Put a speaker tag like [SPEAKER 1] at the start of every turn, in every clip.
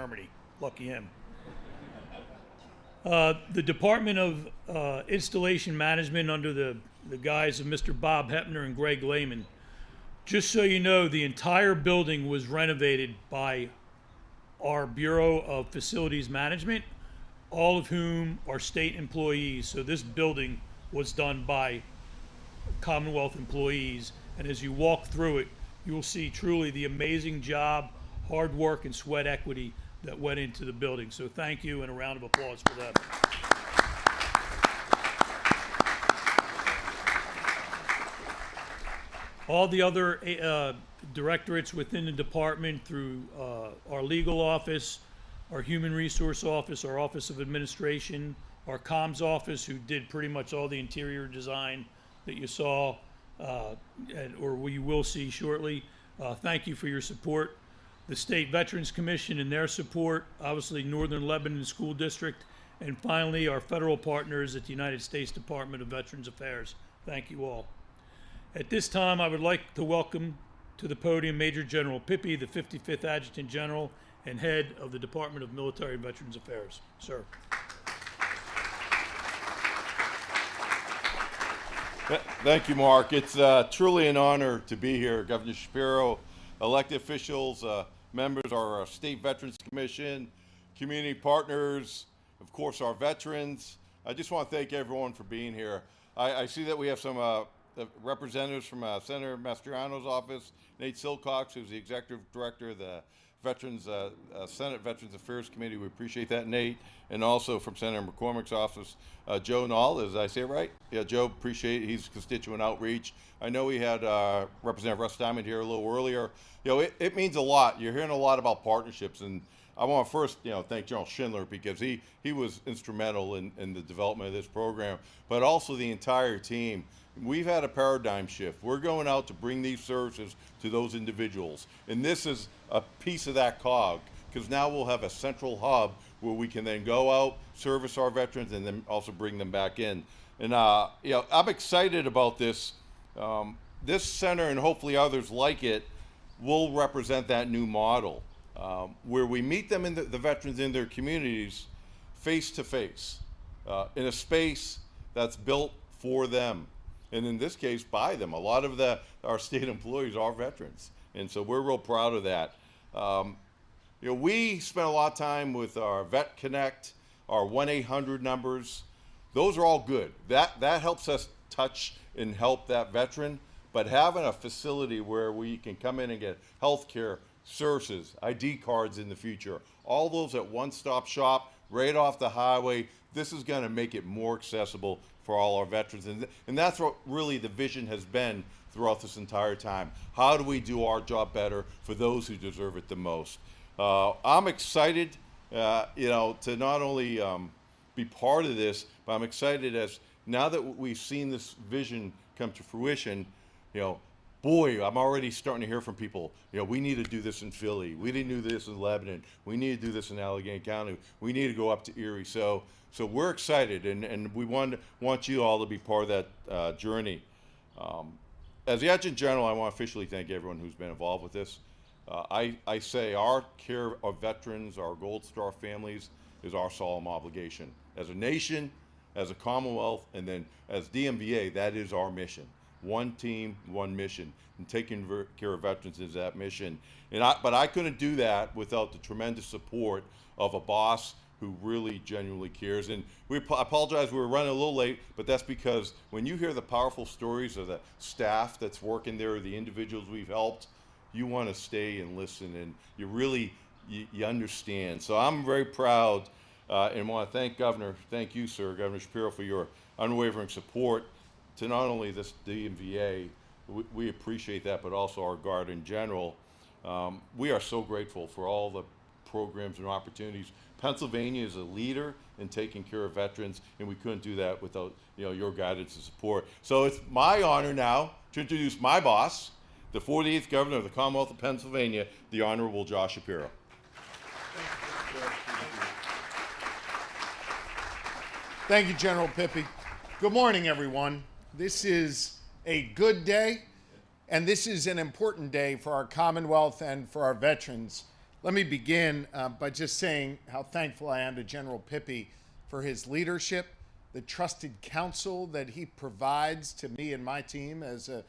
[SPEAKER 1] Germany. Lucky him. The Department of Installation Management under the guise of Mr. Bob Hepner and Greg Lehman. Just so you know, the entire building was renovated by our Bureau of Facilities Management, all of whom are state employees. So this building was done by Commonwealth employees. And as you walk through it, you will see truly the amazing job, hard work, and sweat equity that went into the building. So thank you, and a round of applause for them. All the other directorates within the department through our legal office, our human resource office, our office of administration, our comms office, who did pretty much all the interior design that you saw or you will see shortly. Thank you for your support. The State Veterans Commission and their support, obviously Northern Lebanon School District, and finally our federal partners at the United States Department of Veterans Affairs. Thank you all. At this time, I would like to welcome to the podium Major General Pippy, the 55th Adjutant General and Head of the Department of Military and Veterans Affairs. Sir.
[SPEAKER 2] Thank you, Mark. It's truly an honor to be here. Governor Shapiro, elected officials, members of our State Veterans Commission, community partners, of course, our veterans. I just want to thank everyone for being here. I see that we have some representatives from Senator Mastriano's office, Nate Silcox, who's the Executive Director of the Senate Veterans Affairs Committee. We appreciate that, Nate. And also from Senator McCormick's office, Joe Nall, did I say it right? Yeah, Joe, appreciate it. He's constituent outreach. I know we had Representative Russ Diamond here a little earlier. You know, it means a lot. You're hearing a lot about partnerships, and I want to first, thank General Schindler, because he was instrumental in the development of this program, but also the entire team. We've had a paradigm shift. We're going out to bring these services to those individuals. And this is a piece of that cog, because now we'll have a central hub where we can then go out, service our veterans, and then also bring them back in. And I'm excited about this. This center, and hopefully others like it, will represent that new model, where we meet them, the veterans in their communities, face to face, in a space that's built for them. And in this case, by them. A lot of our state employees are veterans, and so we're real proud of that. We spent a lot of time with our Vet Connect, our 1-800 numbers. Those are all good. That helps us touch and help that veteran. But having a facility where we can come in and get health care, services, ID cards in the future, all those at one-stop shop, right off the highway, this is going to make it more accessible for all our veterans. And that's what really the vision has been throughout this entire time. How do we do our job better for those who deserve it the most? I'm excited, to not only be part of this, but I'm excited as now that we've seen this vision come to fruition, boy, I'm already starting to hear from people, we need to do this in Philly. We need to do this in Lebanon. We need to do this in Allegheny County. We need to go up to Erie. So we're excited, and we want you all to be part of that journey. As the Adjutant General, I want to officially thank everyone who's been involved with this. I say our care of veterans, our Gold Star families, is our solemn obligation. As a nation, as a Commonwealth, and then as DMVA, that is our mission. One team, one mission, and taking care of veterans is that mission. But I couldn't do that without the tremendous support of a boss who really genuinely cares. And I apologize, we were running a little late, but that's because when you hear the powerful stories of the staff that's working there, the individuals we've helped, you want to stay and listen, and you understand. So I'm very proud and want to thank you, sir, Governor Shapiro, for your unwavering support to not only this DMVA, we appreciate that, but also our Guard in general. We are so grateful for all the programs and opportunities. Pennsylvania is a leader in taking care of veterans, and we couldn't do that without your guidance and support. So it's my honor now to introduce my boss, the 48th Governor of the Commonwealth of Pennsylvania, the Honorable Josh Shapiro.
[SPEAKER 3] Thank you, General Pippy. Good morning, everyone. This is a good day, and this is an important day for our Commonwealth and for our veterans. Let me begin by just saying how thankful I am to General Pippy for his leadership, the trusted counsel that he provides to me and my team as an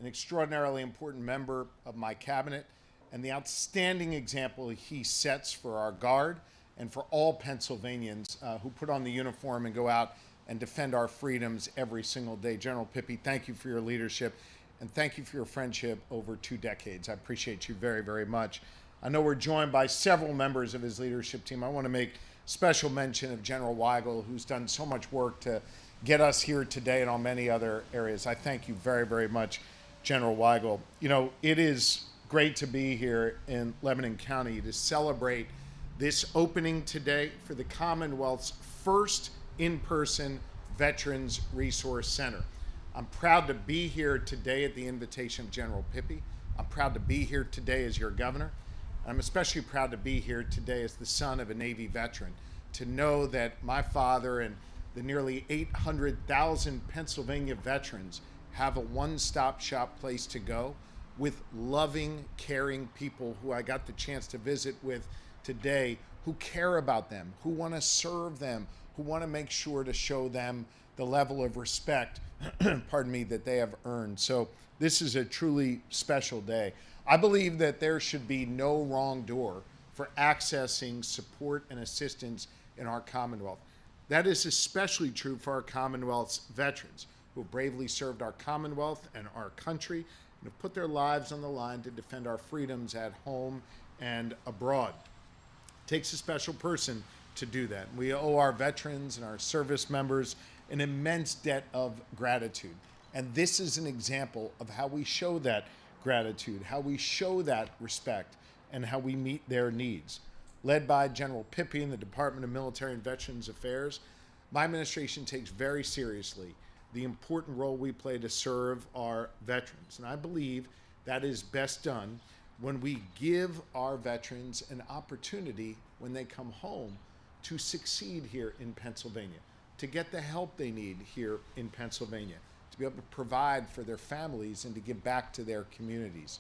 [SPEAKER 3] extraordinarily important member of my cabinet, and the outstanding example he sets for our Guard and for all Pennsylvanians who put on the uniform and go out and defend our freedoms every single day. General Pippy, thank you for your leadership, and thank you for your friendship over 2 decades. I appreciate you very, very much. I know we're joined by several members of his leadership team. I want to make special mention of General Weigel, who's done so much work to get us here today and on many other areas. I thank you very, very much, General Weigel. You know, it is great to be here in Lebanon County to celebrate this opening today for the Commonwealth's first in-person Veterans Resource Center. I'm proud to be here today at the invitation of General Pippy. I'm proud to be here today as your governor. I'm especially proud to be here today as the son of a Navy veteran, to know that my father and the nearly 800,000 Pennsylvania veterans have a one-stop shop place to go with loving, caring people who I got the chance to visit with today, who care about them, who want to serve them, who want to make sure to show them the level of respect, pardon me, that they have earned. So this is a truly special day. I believe that there should be no wrong door for accessing support and assistance in our Commonwealth. That is especially true for our Commonwealth's veterans who have bravely served our Commonwealth and our country and have put their lives on the line to defend our freedoms at home and abroad. It takes a special person to do that. We owe our veterans and our service members an immense debt of gratitude. And this is an example of how we show that gratitude, how we show that respect, and how we meet their needs. Led by General Pippy in the Department of Military and Veterans Affairs, my administration takes very seriously the important role we play to serve our veterans. And I believe that is best done when we give our veterans an opportunity when they come home to succeed here in Pennsylvania, to get the help they need here in Pennsylvania, to be able to provide for their families and to give back to their communities.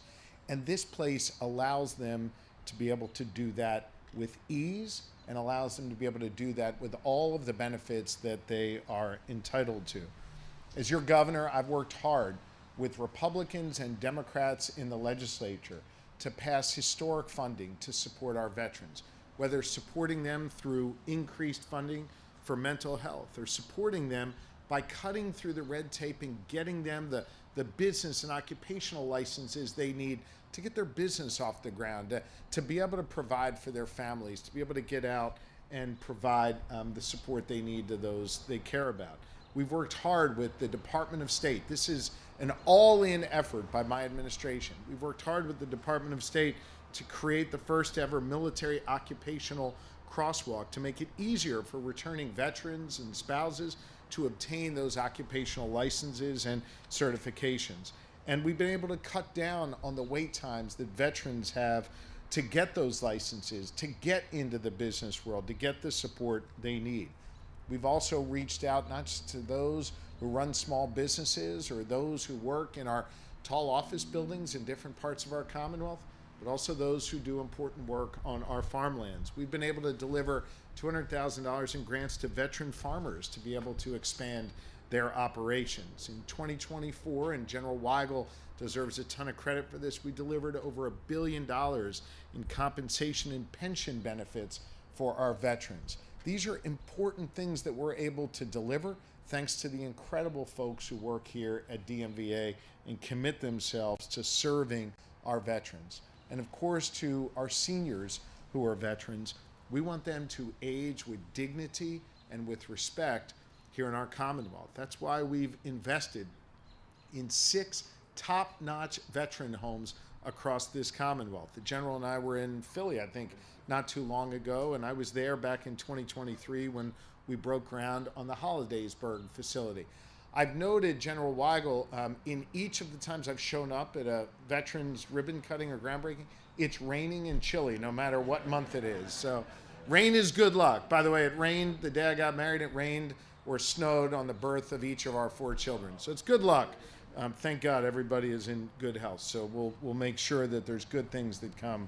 [SPEAKER 3] And this place allows them to be able to do that with ease and allows them to be able to do that with all of the benefits that they are entitled to. As your governor, I've worked hard with Republicans and Democrats in the legislature to pass historic funding to support our veterans, whether supporting them through increased funding for mental health or supporting them by cutting through the red tape and getting them the business and occupational licenses they need to get their business off the ground, to be able to provide for their families, to be able to get out and provide the support they need to those they care about. We've worked hard with the Department of State. This is an all-in effort by my administration. We've worked hard with the Department of State to create the first ever military occupational crosswalk to make it easier for returning veterans and spouses to obtain those occupational licenses and certifications. And we've been able to cut down on the wait times that veterans have to get those licenses, to get into the business world, to get the support they need. We've also reached out not just to those who run small businesses or those who work in our tall office buildings in different parts of our Commonwealth, but also those who do important work on our farmlands. We've been able to deliver $200,000 in grants to veteran farmers to be able to expand their operations. In 2024, and General Weigel deserves a ton of credit for this, we delivered over $1 billion in compensation and pension benefits for our veterans. These are important things that we're able to deliver thanks to the incredible folks who work here at DMVA and commit themselves to serving our veterans. And of course, to our seniors who are veterans, we want them to age with dignity and with respect here in our Commonwealth. That's why we've invested in 6 top-notch veteran homes across this Commonwealth. The General and I were in Philly, I think, not too long ago, and I was there back in 2023 when we broke ground on the Hollidaysburg facility. I've noted, General Weigel, in each of the times I've shown up at a veterans ribbon cutting or groundbreaking, it's raining and chilly no matter what month it is. So rain is good luck. By the way, it rained the day I got married, it rained or snowed on the birth of each of our 4 children. So it's good luck. Thank God everybody is in good health. So we'll make sure that there's good things that come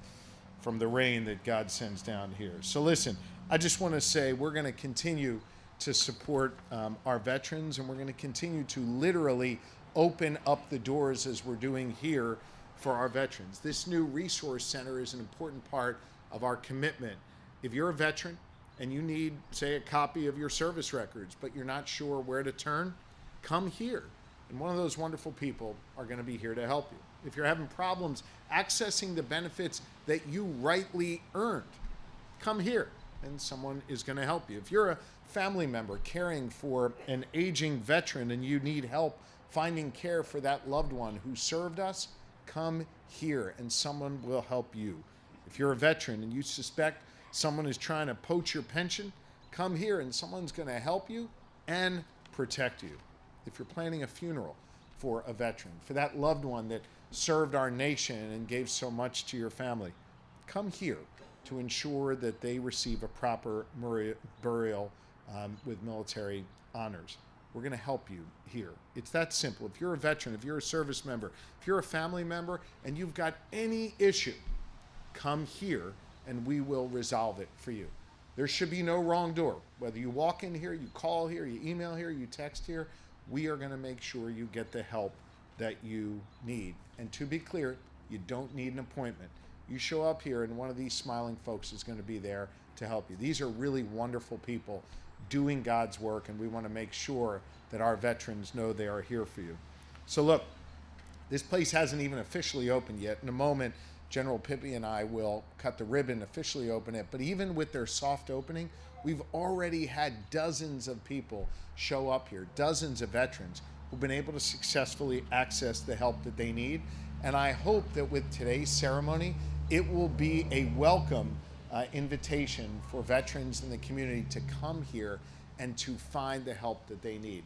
[SPEAKER 3] from the rain that God sends down here. So listen, I just want to say we're going to continue to support our veterans, and we're going to continue to literally open up the doors as we're doing here for our veterans. This new resource center is an important part of our commitment. If you're a veteran and you need, say, a copy of your service records, but you're not sure where to turn, come here. And one of those wonderful people are going to be here to help you. If you're having problems accessing the benefits that you rightly earned, come here and someone is going to help you. If you're a family member caring for an aging veteran and you need help finding care for that loved one who served us, come here and someone will help you. If you're a veteran and you suspect someone is trying to poach your pension, come here and someone's going to help you and protect you. If you're planning a funeral for a veteran, for that loved one that served our nation and gave so much to your family, come here to ensure that they receive a proper burial with military honors. We're going to help you here. It's that simple. If you're a veteran, if you're a service member, if you're a family member, and you've got any issue, come here and we will resolve it for you. There should be no wrong door. Whether you walk in here, you call here, you email here, you text here, we are going to make sure you get the help that you need. And to be clear, you don't need an appointment. You show up here and one of these smiling folks is going to be there to help you. These are really wonderful people doing God's work, and we want to make sure that our veterans know they are here for you. So look, this place hasn't even officially opened yet. In a moment, General Pippy and I will cut the ribbon, officially open it. But even with their soft opening, we've already had dozens of people show up here, dozens of veterans who've been able to successfully access the help that they need. And I hope that with today's ceremony, it will be a welcome invitation for veterans in the community to come here and to find the help that they need.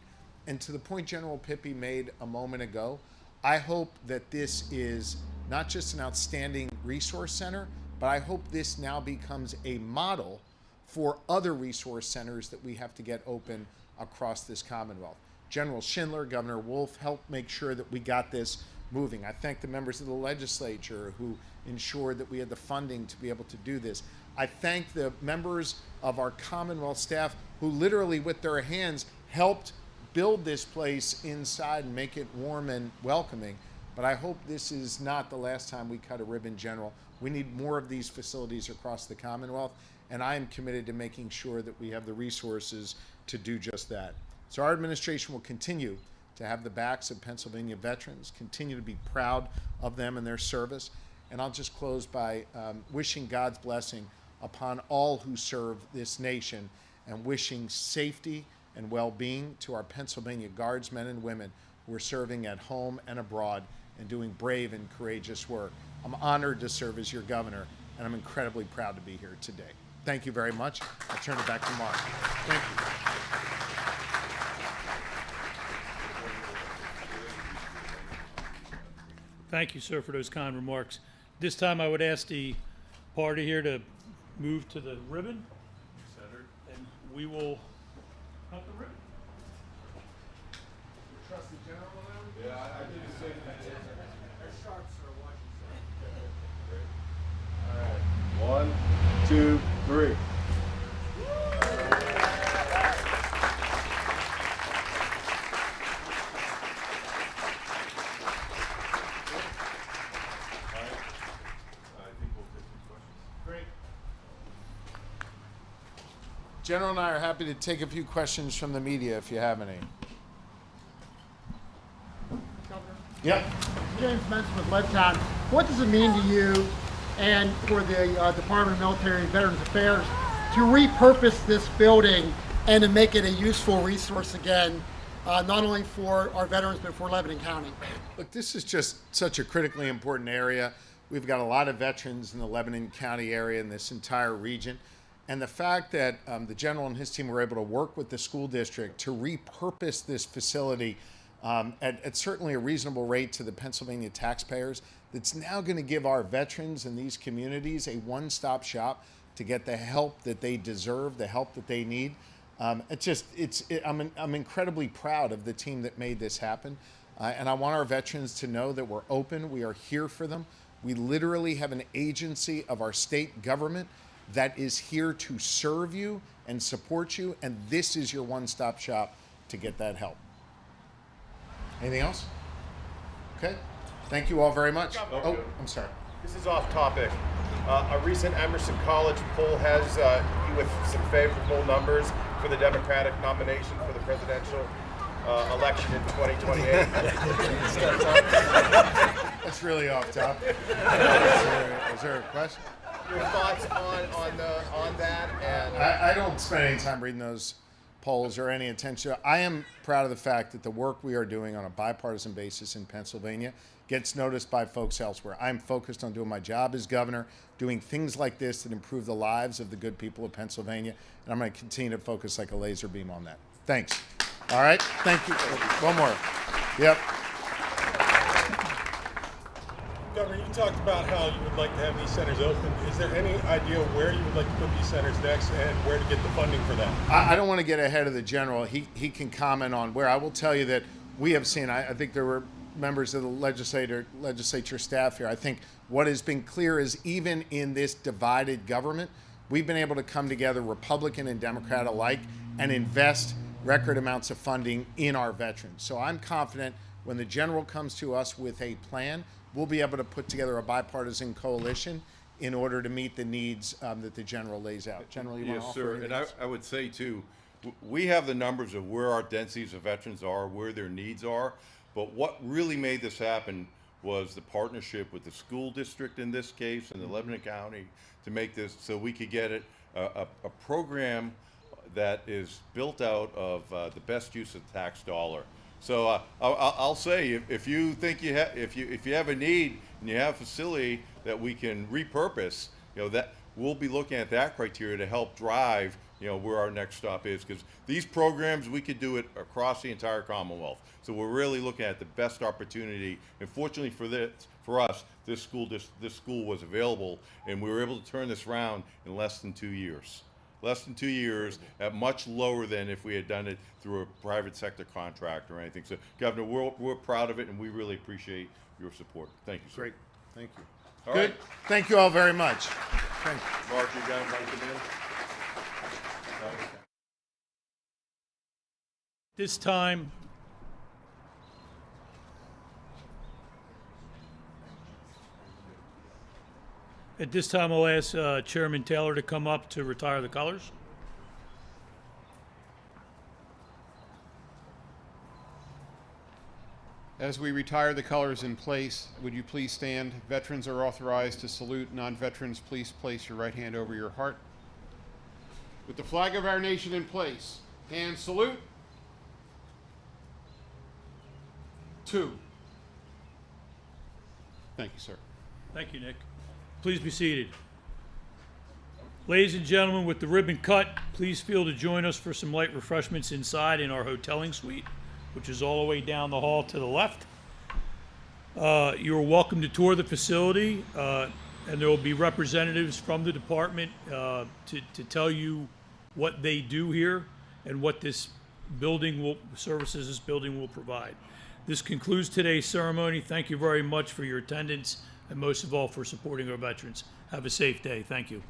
[SPEAKER 3] And to the point General Pippy made a moment ago, I hope that this is not just an outstanding resource center, but I hope this now becomes a model for other resource centers that we have to get open across this Commonwealth. General Schindler, Governor Wolf helped make sure that we got this moving. I thank the members of the legislature who ensured that we had the funding to be able to do this. I thank the members of our Commonwealth staff who literally with their hands helped build this place inside and make it warm and welcoming. But I hope this is not the last time we cut a ribbon, General. We need more of these facilities across the Commonwealth, and I am committed to making sure that we have the resources to do just that. So our administration will continue to have the backs of Pennsylvania veterans, continue to be proud of them and their service. And I'll just close by wishing God's blessing upon all who serve this nation and wishing safety and well-being to our Pennsylvania Guardsmen and women who are serving at home and abroad and doing brave and courageous work. I'm honored to serve as your governor, and I'm incredibly proud to be here today. Thank you very much. I'll turn it back to Mark. Thank you.
[SPEAKER 1] Thank you, sir, for those kind remarks. This time I would ask the party here to move to the ribbon, and we will cut the ribbon.
[SPEAKER 3] Trust the general now?
[SPEAKER 2] Yeah, I did the same thing.
[SPEAKER 3] They're sharp, sir. Watch
[SPEAKER 2] All right. 1, 2, 3.
[SPEAKER 3] General and I are happy to take a few questions from the media if you have any.
[SPEAKER 4] Governor,
[SPEAKER 3] Yep.
[SPEAKER 4] James mentioned with Leadtown, what does it mean to you and for the Department of Military and Veterans Affairs to repurpose this building and to make it a useful resource again, not only for our veterans but for Lebanon County?
[SPEAKER 3] Look, this is just such a critically important area. We've got a lot of veterans in the Lebanon County area and this entire region. And the fact that the general and his team were able to work with the school district to repurpose this facility at certainly a reasonable rate to the Pennsylvania taxpayers, that's now going to give our veterans in these communities a one-stop shop to get the help that they deserve, the help that they need. I'm incredibly proud of the team that made this happen. And I want our veterans to know that we're open. We are here for them. We literally have an agency of our state government that is here to serve you and support you, and this is your one-stop shop to get that help. Anything else? Okay. Thank you all very much. Oh, I'm sorry.
[SPEAKER 5] This is off topic. A recent Emerson College poll has you with some favorable numbers for the Democratic nomination for the presidential election in 2028.
[SPEAKER 3] That's really off topic. Is there a question?
[SPEAKER 5] Your thoughts on that? And
[SPEAKER 3] I don't spend any time reading those polls or any attention. I am proud of the fact that the work we are doing on a bipartisan basis in Pennsylvania gets noticed by folks elsewhere. I'm focused on doing my job as governor, doing things like this that improve the lives of the good people of Pennsylvania, and I'm going to continue to focus like a laser beam on that. Thanks. All right. Thank you. One more. Yep.
[SPEAKER 6] Governor, you talked about how you would like to have these centers open. Is there any idea where you would like to put these centers next and where to get the funding for that?
[SPEAKER 3] I don't want to get ahead of the general. He can comment on where. I will tell you that we have seen, I think there were members of the legislature staff here. I think what has been clear is even in this divided government, we've been able to come together, Republican and Democrat alike, and invest record amounts of funding in our veterans. So I'm confident when the general comes to us with a plan, we'll be able to put together a bipartisan coalition in order to meet the needs that the general lays out. General, you want to
[SPEAKER 2] Yes,
[SPEAKER 3] offer
[SPEAKER 2] sir.
[SPEAKER 3] anything
[SPEAKER 2] And
[SPEAKER 3] else?
[SPEAKER 2] I would say too, we have the numbers of where our densities of veterans are, where their needs are. But what really made this happen was the partnership with the school district in this case and the Lebanon County to make this so we could get it a program that is built out of the best use of tax dollar. So I'll say if you think if you have a need and you have a facility that we can repurpose, that we'll be looking at that criteria to help drive where our next stop is, because these programs we could do it across the entire Commonwealth. So we're really looking at the best opportunity. And fortunately for us, this school was available, and we were able to turn this around in less than 2 years. Less than 2 years, at much lower than if we had done it through a private sector contract or anything. So, Governor, we're proud of it, and we really appreciate your support. Thank you, sir.
[SPEAKER 3] Great. Thank you.
[SPEAKER 2] All
[SPEAKER 3] Good.
[SPEAKER 2] right.
[SPEAKER 3] Thank you all very much. Thank you.
[SPEAKER 2] Mark, you got invited in?
[SPEAKER 1] This time, at this time, I'll ask Chairman Taylor to come up to retire the colors.
[SPEAKER 7] As we retire the colors in place, would you please stand? Veterans are authorized to salute. Non-veterans, please place your right hand over your heart. With the flag of our nation in place, hand salute. 2. Thank you, sir.
[SPEAKER 1] Thank you, Nick. Please be seated. Ladies and gentlemen, with the ribbon cut, please feel to join us for some light refreshments inside in our hoteling suite, which is all the way down the hall to the left. You're welcome to tour the facility, and there will be representatives from the department to tell you what they do here and what this services this building will provide. This concludes today's ceremony. Thank you very much for your attendance and most of all for supporting our veterans. Have a safe day. Thank you.